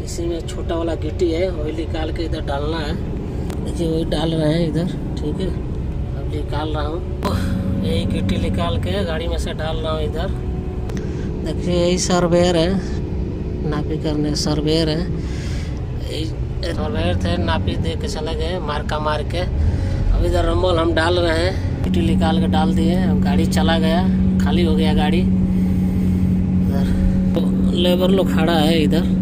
इसी में छोटा वाला गिट्टी है, वही निकाल के इधर डालना है। देखिए वही डाल रहे हैं इधर, ठीक है। अब निकाल रहा हूँ, यही गिट्टी निकाल के गाड़ी में से डाल रहा हूँ इधर। देखिए यही सर्वेयर है, नापी करने सर्वेयर है। सर्वेयर थे, नापी दे के चले गए मार्का मार के। अब इधर रंबल हम डाल रहे हैं, गिट्टी निकाल के डाल दिए। अब गाड़ी चला गया, खाली हो गया गाड़ी। इधर तो लेबर लोग खड़ा है इधर।